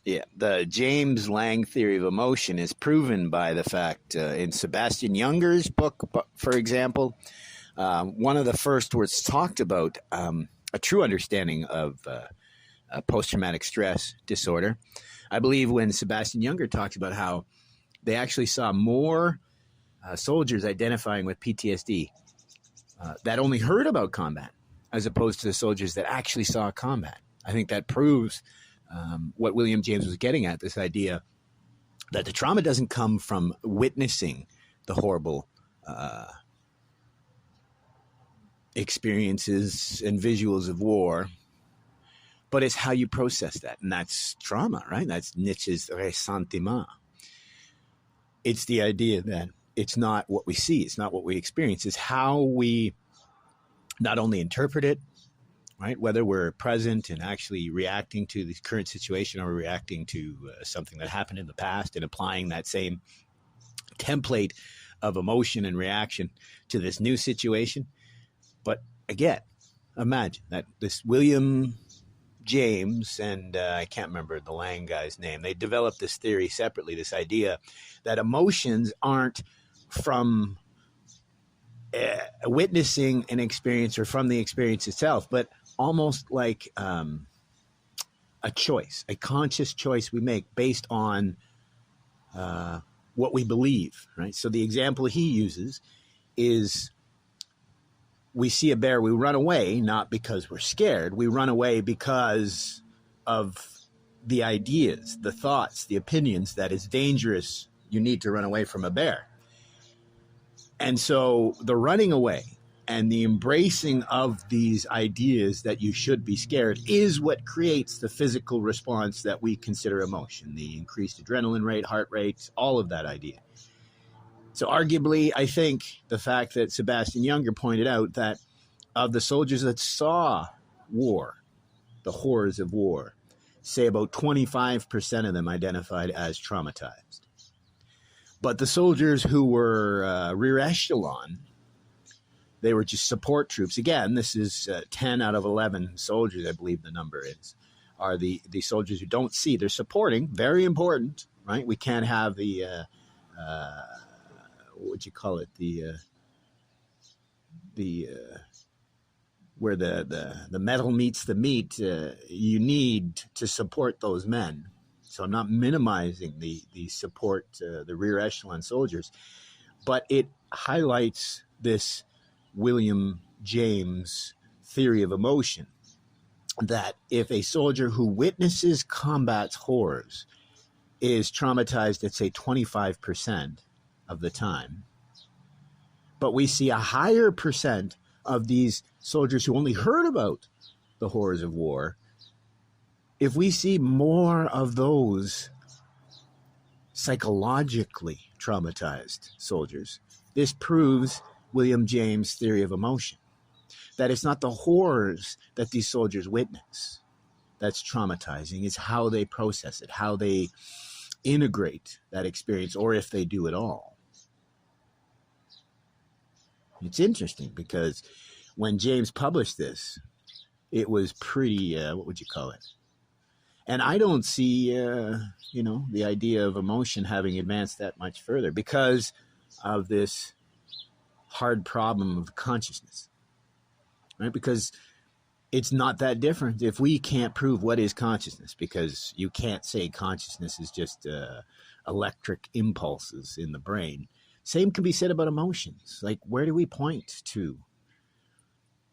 Yeah, the James Lang theory of emotion is proven by the fact in Sebastian Junger's book, for example, one of the first words talked about a true understanding of post traumatic stress disorder. I believe when Sebastian Junger talks about how they actually saw more soldiers identifying with PTSD that only heard about combat as opposed to the soldiers that actually saw combat. I think that proves what William James was getting at, this idea that the trauma doesn't come from witnessing the horrible experiences and visuals of war, but it's how you process that. And that's trauma, right? That's Nietzsche's ressentiment. It's the idea that it's not what we see, it's not what we experience, it's how we not only interpret it, right? Whether we're present and actually reacting to the current situation or reacting to something that happened in the past and applying that same template of emotion and reaction to this new situation. But again, imagine that this William James and I can't remember the Lang guy's name, they developed this theory separately, this idea that emotions aren't from witnessing an experience or from the experience itself, but almost like a choice, a conscious choice we make based on what we believe, right? So the example he uses is we see a bear, we run away, not because we're scared. We run away because of the ideas, the thoughts, the opinions that it's dangerous. You need to run away from a bear. And so the running away and the embracing of these ideas that you should be scared is what creates the physical response that we consider emotion, the increased adrenaline rate, heart rate, all of that idea. So arguably, I think the fact that Sebastian Junger pointed out that of the soldiers that saw war, the horrors of war, say about 25% of them identified as traumatized. But the soldiers who were rear echelon, they were just support troops. Again, this is 10 out of 11 soldiers, I believe the number is, are the soldiers who don't see. They're supporting, very important, right? We can't have the, what would you call it? Where the metal meets the meat, you need to support those men. So I'm not minimizing the support, the rear echelon soldiers, but it highlights this William James theory of emotion, that if a soldier who witnesses combat's horrors is traumatized at, say, 25% of the time, but we see a higher percent of these soldiers who only heard about the horrors of war, if we see more of those psychologically traumatized soldiers, this proves William James' theory of emotion, that it's not the horrors that these soldiers witness that's traumatizing, it's how they process it, how they integrate that experience, or if they do at all. It's interesting because when James published this, it was pretty, what would you call it? And I don't see, the idea of emotion having advanced that much further because of this hard problem of consciousness, right? Because it's not that different if we can't prove what is consciousness, because you can't say consciousness is just electric impulses in the brain. Same can be said about emotions. Like, where do we point to?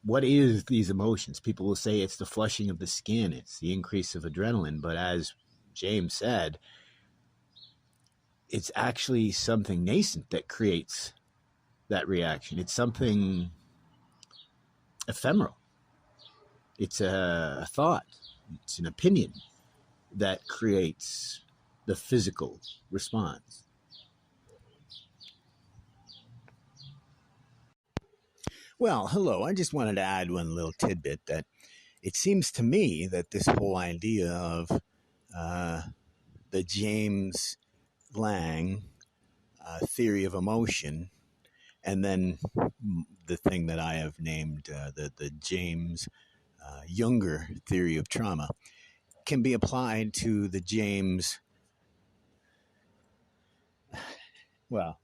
What is these emotions? People will say it's the flushing of the skin, it's the increase of adrenaline. But as James said, it's actually something nascent that creates that reaction. It's something ephemeral. It's a thought. It's an opinion that creates the physical response. Well, hello. I just wanted to add one little tidbit that it seems to me that this whole idea of the James Lang theory of emotion, and then the thing that I have named the James Junger theory of trauma, can be applied to the James, well,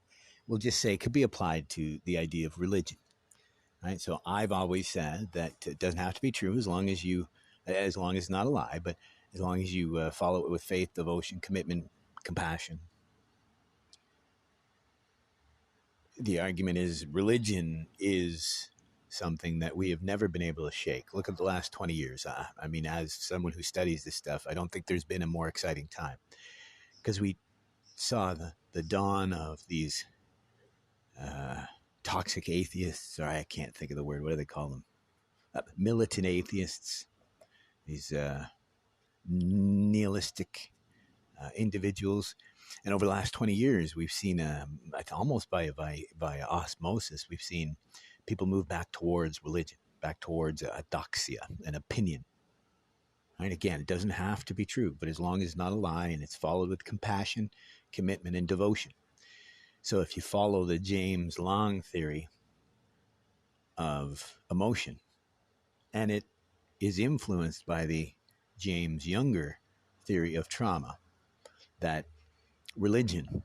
we'll just say it could be applied to the idea of religion, right? So I've always said that it doesn't have to be true as long as it's not a lie, but as long as you follow it with faith, devotion, commitment, compassion. The argument is religion is something that we have never been able to shake. Look at the last 20 years. I mean, as someone who studies this stuff, I don't think there's been a more exciting time because we saw the dawn of these toxic atheists, or I can't think of the word. What do they call them? Militant atheists, these nihilistic individuals. And over the last 20 years, we've seen, almost by osmosis, we've seen people move back towards religion, back towards a doxia, an opinion. Right? Again, it doesn't have to be true, but as long as it's not a lie and it's followed with compassion, commitment, and devotion. So if you follow the James Long theory of emotion, and it is influenced by the James Younger theory of trauma, that religion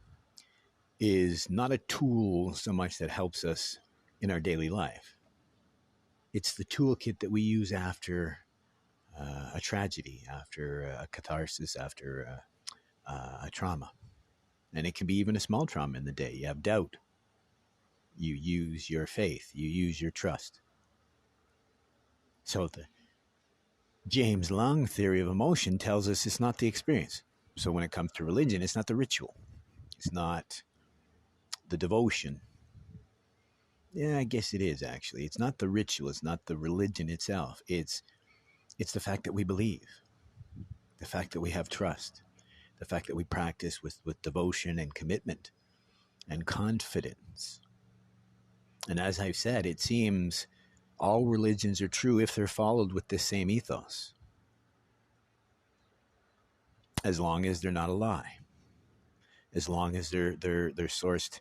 is not a tool so much that helps us in our daily life. It's the toolkit that we use after a tragedy, after a catharsis, after a trauma. And it can be even a small trauma in the day. You have doubt. You use your faith. You use your trust. So the James Long theory of emotion tells us it's not the experience. So when it comes to religion, it's not the ritual. It's not the devotion. Yeah, I guess it is actually. It's not the ritual. It's not the religion itself. It's the fact that we believe, the fact that we have trust, the fact that we practice with devotion and commitment and confidence. And as I've said, it seems all religions are true if they're followed with this same ethos, as long as they're not a lie, as long as they're sourced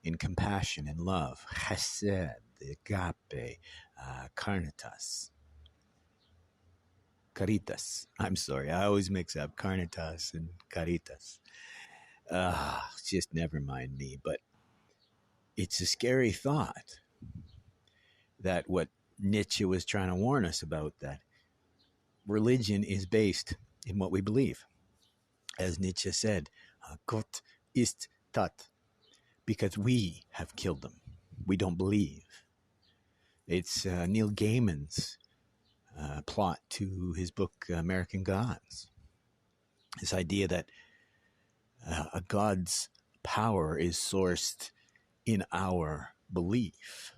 in compassion and love, chesed, agape, carnitas. Caritas. I'm sorry, I always mix up carnitas and caritas. Just never mind me. But it's a scary thought that what Nietzsche was trying to warn us about, that religion is based in what we believe. As Nietzsche said, Gott ist tot, because we have killed them. We don't believe. It's Neil Gaiman's plot to his book American Gods. This idea that a God's power is sourced in our belief,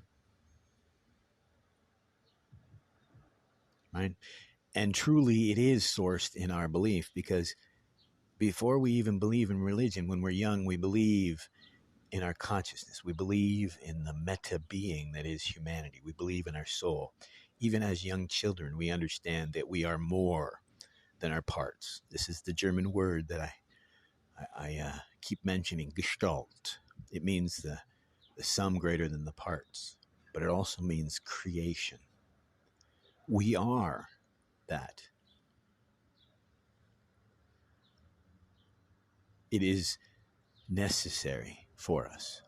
right? And truly it is sourced in our belief, because before we even believe in religion, when we're young, we believe in our consciousness. We believe in the meta being that is humanity. We believe in our soul. Even as young children, we understand that we are more than our parts. This is the German word that I keep mentioning, Gestalt. It means the sum greater than the parts, but it also means creation. We are that. It is necessary for us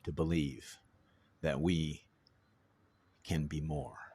to believe that we can be more.